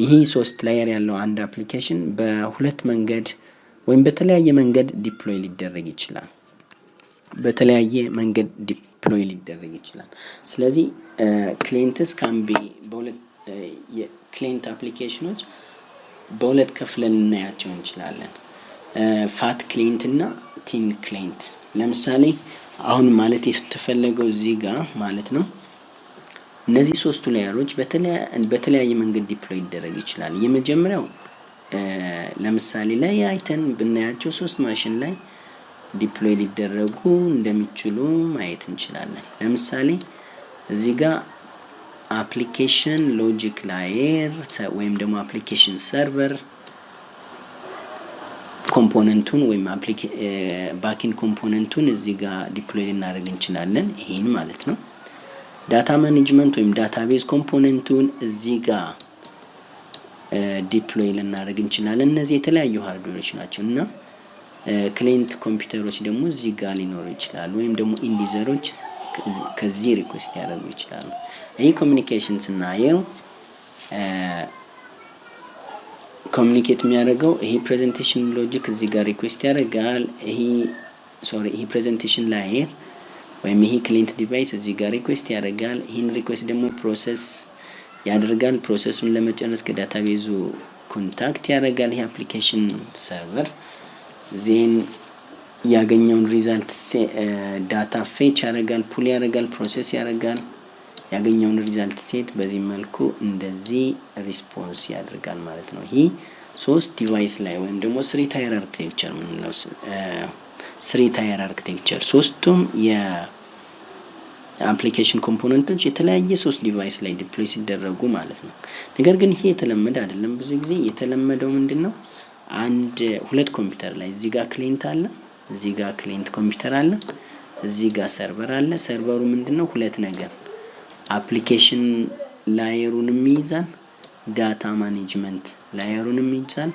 ይሄ ሶስት ላየር ያለው አንድ አፕሊኬሽን በሁለት መንገድ ወይም በተለያየ መንገድ ዲፕሎይ ሊደረግ ይችላል። ስለዚህ ክሊየንትስ ካምቢ በሁለት የክሊየንት አፕሊኬሽኖች በሁለት ከፍለን እናያቸው እንችላለን። ፋት ክሊየንት እና ቲን ክሊየንት። ለምሳሌ አሁን ማለት የተፈለገው እዚህ ጋር ማለት ነው እነዚህ ሶስቱ ላየሮች በተለያየ መንገድ ዲፕሎይ ሊደረግ ይችላል። የመጀመሪያው ለምሳሌ ላይ አይተን ብናያቸው ሶስት ማሽን ላይ ዲፕሎይ ሊደረጉ እንደሚችሉ ማየት እንችላለን። ለምሳሌ እዚህ ጋር አፕሊኬሽን ሎጂክ ላየር ወይም ደግሞ አፕሊኬሽን ሰርቨር ኮምፖነንቱን ወይም ባኪን ኮምፖነንቱን እዚህ ጋር ዲፕሎይ ልናደርግ እንችላለን። ይሄን ማለት ነው። ዳታ ማኔጅመንት ወይም ዳታቤዝ ኮምፖነንቱን እዚህ ጋር ዲፕሎይ ልናደርግ እንችላለን። እነዚህ የተለያዩ ሃርድዌሮች ናቸው እና ክሊየንት ኮምፒውተሮች ደግሞ እዚህ ጋር ሊኖሩ ይችላሉ፣ ወይም ደግሞ ኢንዲዘሮች ከዚህ ሪኩዌስት ያደርጉ ይችላሉ። ይሄ ኮሚኒኬሽን ስናየው ኮሚኒኬት የሚያደርገው ይሄ ፕሬዘንቴሽን ሎጂክ እዚህ ጋር ሪኩዌስት ያደርጋል። ይሄ ፕሬዘንቴሽን ላየር ወይም ይሄ ክሊየንት ዲቫይስ እዚህ ጋር ሪኩዌስት ያደርጋል። ይሄን ሪኩዌስት ደግሞ ፕሮሰስ ያደርጋል። ፕሮሰሱን ለመጨረስ ከዳታቤዙ ኮንታክት ያደርጋል። ይሄ አፕሊኬሽን ሰርቨር ዜን ያገኘውን ሪዛልት ዳታ ፌች ያደርጋል፣ ፑል ያደርጋል፣ ፕሮሰስ ያደርጋል። ያገኘውን ሪዛልት ሴት በዚህ መልኩ እንደዚህ ሪስፖንስ ያደርጋል ማለት ነው። ይሄ ሶስት ዲቫይስ ላይ ወይም ደግሞ ስሪ ታየር አርኪቴክቸር ምንለው ሶስቱም የአፕሊኬሽን ኮምፖነንቶች የተለያየ ሶስት ዲቫይስ ላይ ዲፕሎይ ሲደረጉ ማለት ነው። ነገር ግን ይሄ የተለመደ አይደለም። ብዙ ጊዜ የተለመደው ምንድነው ሁለት ኮምፒውተር ላይ እዚህ ጋር ክሊየንት አለ፣ እዚህ ጋር ክሊየንት ኮምፒውተር አለ፣ እዚህ ጋር ሰርቨር አለ። ሰርቨሩ ምንድነው ሁለት ነገር አፕሊኬሽን ላየሩንም ይይዛል ዳታ ማኔጅመንት ላየሩንም ይይዛል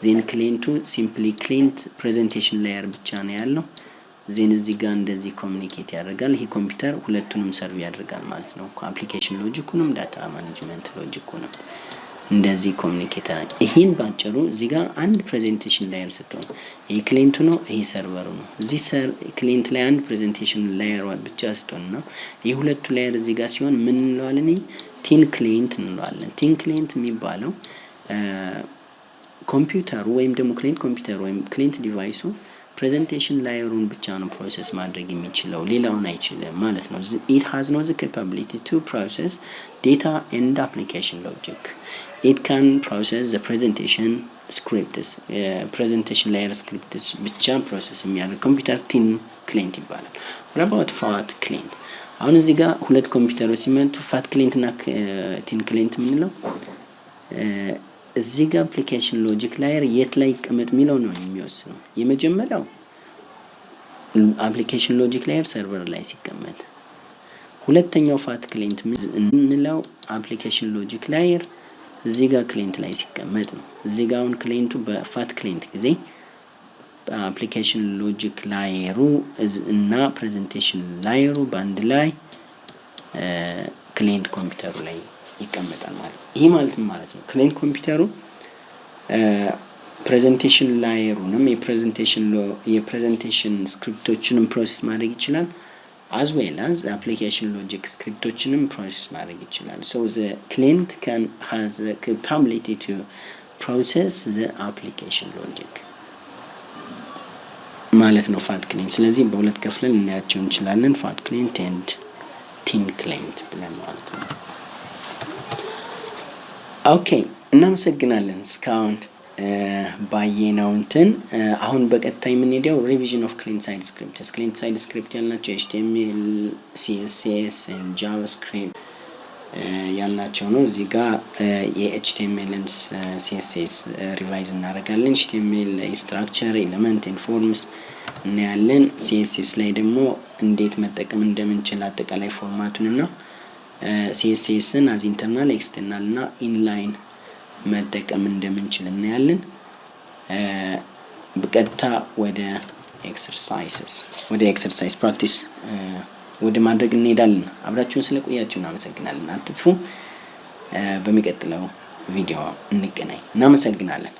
ዜን ክሊንቱ ሲምፕሊ ክሊንት ፕሬዘንቴሽን ላየር ብቻ ነው ያለው ዜን እዚህ ጋር እንደዚህ ኮሙኒኬት ያደርጋል ይሄ ኮምፒውተር ሁለቱንም ሰርቭ ያደርጋል ማለት ነው አፕሊኬሽን ሎጂኩንም ዳታ ማኔጅመንት ሎጂኩንም እንደዚህ ኮሙኒኬት ያደርጋል ይሄን ባጭሩ እዚህ ጋር አንድ ፕሬዘንቴሽን ላየር ስትሆን ይሄ ክሊንቱ ነው ይሄ ሰርቨሩ ነው እዚህ ክሊንት ላይ አንድ ፕሬዘንቴሽን ላየር ብቻ ስትሆንና ይሄ ሁለቱ ላየር እዚህ ጋር ሲሆን ምን እንለዋለን ቲን ክሊንት እንለዋለን ቲን ክሊንት የሚባለው ኮምፒውተሩ ወይም ደግሞ ክሊንት ኮምፒውተር ወይም ክሊንት ዲቫይሱ ፕሬዘንቴሽን ላየሩን ብቻ ነው ፕሮሰስ ማድረግ የሚችለው ሌላውን አይችልም ማለት ነው it has no the capability to process data and application logic it can process the presentation scripts presentation layer scripts ብቻ ፕሮሰስ የሚያደርግ ኮምፒውተር ቲን ክሊንት ይባላል what about fat client አሁን እዚህ ጋር ሁለት ኮምፒውተሮች ሲመጡ ፋት ክሊንት እና ቲን ክሊንት ምንለው እዚህ ጋር አፕሊኬሽን ሎጂክ ላየር የት ላይ ይቀመጥ የሚለው ነው የሚወስነው የመጀመሪያው አፕሊኬሽን ሎጂክ ላየር ሰርቨር ላይ ሲቀመጥ ሁለተኛው ፋት ክሊንት ምንለው አፕሊኬሽን ሎጂክ ላየር እዚህ ጋር ክሊንት ላይ ሲቀመጥ ነው እዚህ ጋር አሁን ክሊንቱ በፋት ክሊንት ጊዜ አፕሊኬሽን ሎጂክ ላየሩ እና ፕሬዘንቴሽን ላየሩ ባንድ ላይ ክሊንት ኮምፒውተሩ ላይ ይቀመጣል ማለት ይሄ ማለት ነው ክሊንት ኮምፒውተሩ ፕሬዘንቴሽን ላየሩንም የፕሬዘንቴሽን ስክሪፕቶችንም ፕሮሰስ ማድረግ ይችላል as well as application logic ስክሪፕቶችንም ፕሮሰስ ማድረግ ይችላል so the client has the capability to process the application logic ማለት ነው ፋት ክሊንት ስለዚህ በሁለት ከፍለን እናያቸው እንችላለን ፋት ክሊንት and ቲን ክሊንት ብለን ማለት ነው ኦኬ እናመሰግናለን እስካሁን ባየነው እንትን አሁን በቀጣይ የምንሄደው ሪቪዥን ኦፍ ክሊንት ሳይድ ስክሪፕትስ ክሊንት ሳይድ ስክሪፕት ያልናቸው HTML CSS and JavaScript ያልናቸው ነው እዚህ ጋር የHTML and CSS ሪቫይዝ እናደርጋለን HTML ስትራክቸር ኤሌመንት and forms እናያለን CSS ላይ ደግሞ እንዴት መጠቀም እንደምንችል አጠቃላይ ፎርማቱንና CSS-ን as internal external እና inline መጠቀም እንደምንችል እናያለን በቀጥታ ወደ ኤክሰርሳይዝ ፕራክቲስ ወደ ማድረግ እንሄዳለን አብራችሁን ስለቆያችሁ እናመሰግናለን አትጥፉ በሚቀጥለው ቪዲዮ እንገናኝ እናመሰግናለን